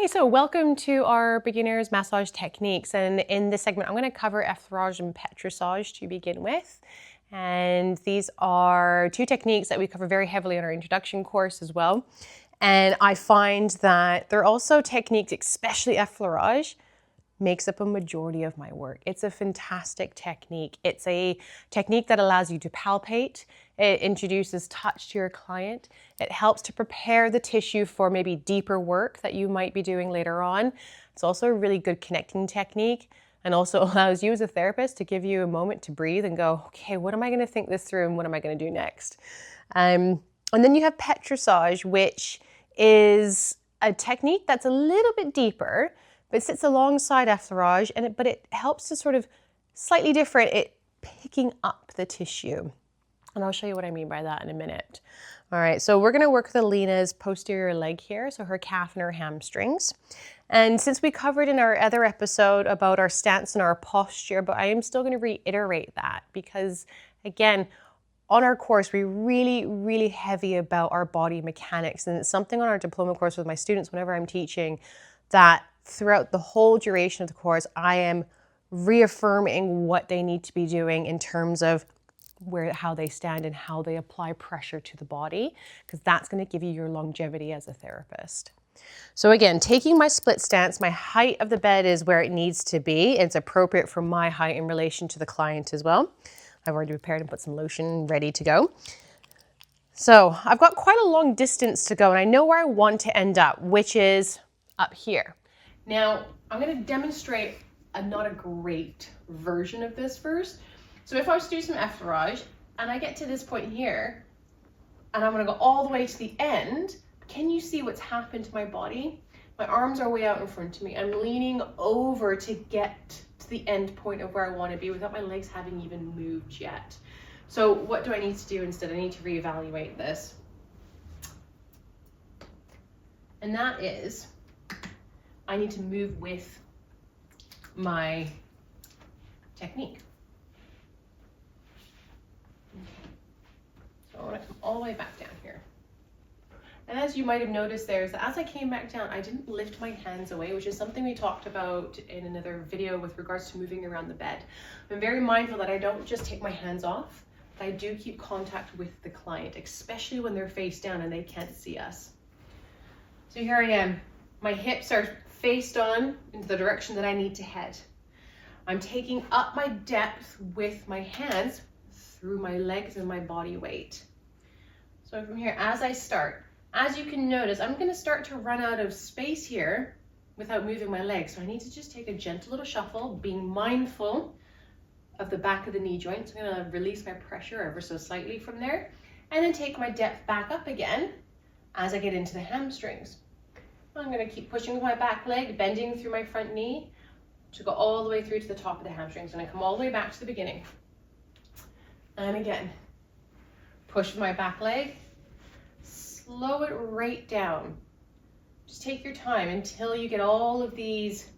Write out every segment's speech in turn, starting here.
Hey, so welcome to our beginners massage techniques, and in this segment I'm going to cover effleurage and petrissage to begin with. And these are two techniques that we cover very heavily in our introduction course as well. And I find that they're also techniques, especially effleurage, makes up a majority of my work. It's a fantastic technique. It's a technique that allows you to palpate. It introduces touch to your client. It helps to prepare the tissue for maybe deeper work that you might be doing later on. It's also a really good connecting technique, and also allows you as a therapist to give you a moment to breathe and go, okay, what am I going to think this through and what am I going to do next? And then you have petrissage, which is a technique that's a little bit deeper, but it sits alongside effleurage, but it helps to sort of slightly different, it picking up the tissue. And I'll show you what I mean by that in a minute. All right, so we're gonna work with Alina's posterior leg here, so her calf and her hamstrings. And since we covered in our other episode about our stance and our posture, but I am still gonna reiterate that because, again, on our course, we're really heavy about our body mechanics. And it's something on our diploma course with my students whenever I'm teaching that throughout the whole duration of the course, I am reaffirming what they need to be doing in terms of how they stand and how they apply pressure to the body, because that's going to give you your longevity as a therapist. So again, taking my split stance, my height of the bed is where it needs to be. It's appropriate for my height in relation to the client as well. I've already prepared and put some lotion ready to go. So I've got quite a long distance to go, and I know where I want to end up, which is up here. Now, I'm going to demonstrate not a great version of this first. So if I was to do some effleurage and I get to this point here and I'm going to go all the way to the end, can you see what's happened to my body? My arms are way out in front of me. I'm leaning over to get to the end point of where I want to be without my legs having even moved yet. So what do I need to do instead? I need to reevaluate this. And that is, I need to move with my technique. So I want to come all the way back down here. And as you might have noticed there, is that as I came back down, I didn't lift my hands away, which is something we talked about in another video with regards to moving around the bed. I'm very mindful that I don't just take my hands off, but I do keep contact with the client, especially when they're face down and they can't see us. So here I am. My hips are faced on into the direction that I need to head. I'm taking up my depth with my hands through my legs and my body weight. So from here, as I start, as you can notice, I'm going to start to run out of space here without moving my legs. So I need to just take a gentle little shuffle, being mindful of the back of the knee joint. So I'm going to release my pressure ever so slightly from there, and then take my depth back up again as I get into the hamstrings. I'm going to keep pushing with my back leg, bending through my front knee to go all the way through to the top of the hamstrings. And I come all the way back to the beginning. And again, push with my back leg, slow it right down. Just take your time until you get all of these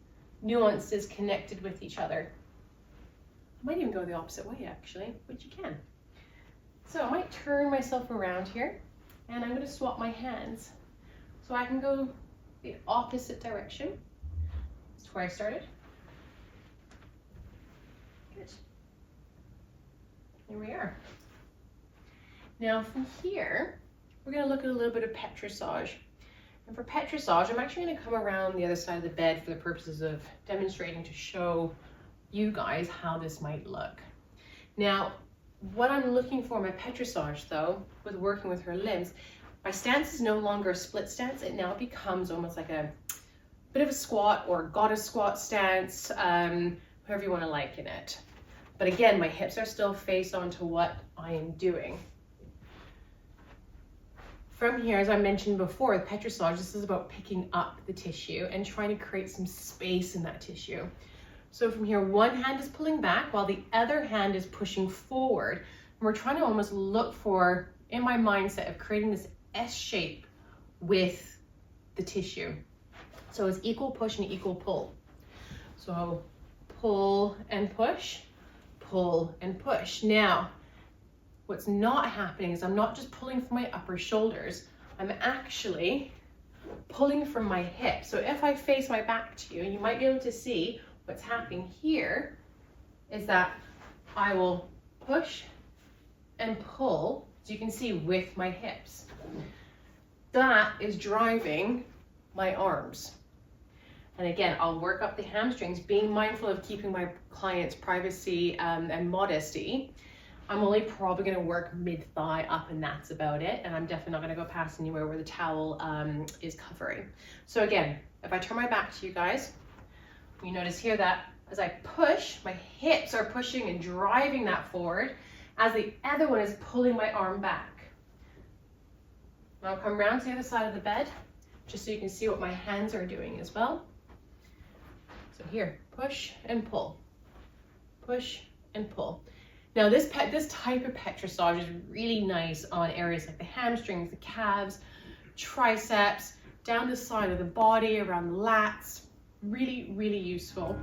nuances connected with each other. I might even go the opposite way actually, but you can. So I might turn myself around here, and I'm going to swap my hands. So I can go the opposite direction. That's where I started. Good. Here we are. Now from here, we're going to look at a little bit of petrissage. And for petrissage, I'm actually going to come around the other side of the bed for the purposes of demonstrating to show you guys how this might look. Now, what I'm looking for in my petrissage though, with working with her limbs, my stance is no longer a split stance. It now becomes almost like a bit of a squat or goddess squat stance, however you want to liken it. But again, my hips are still faced onto what I am doing. From here, as I mentioned before, with petrissage, this is about picking up the tissue and trying to create some space in that tissue. So from here, one hand is pulling back while the other hand is pushing forward. And we're trying to almost look for, in my mindset, of creating this S shape with the tissue. So it's equal push and equal pull. So pull and push, pull and push. Now, what's not happening is I'm not just pulling from my upper shoulders. I'm actually pulling from my hip. So if I face my back to you, you might be able to see what's happening here is that I will push and pull, as you can see, with my hips. That is driving my arms. And again, I'll work up the hamstrings, being mindful of keeping my client's privacy and modesty. I'm only probably going to work mid-thigh up, and that's about it. And I'm definitely not going to go past anywhere where the towel is covering. So again, if I turn my back to you guys, you notice here that as I push, my hips are pushing and driving that forward as the other one is pulling my arm back. Now I'll come around to the other side of the bed, just so you can see what my hands are doing as well. So here, push and pull, push and pull. Now this type of petrissage is really nice on areas like the hamstrings, the calves, triceps, down the side of the body, around the lats. Really, really useful.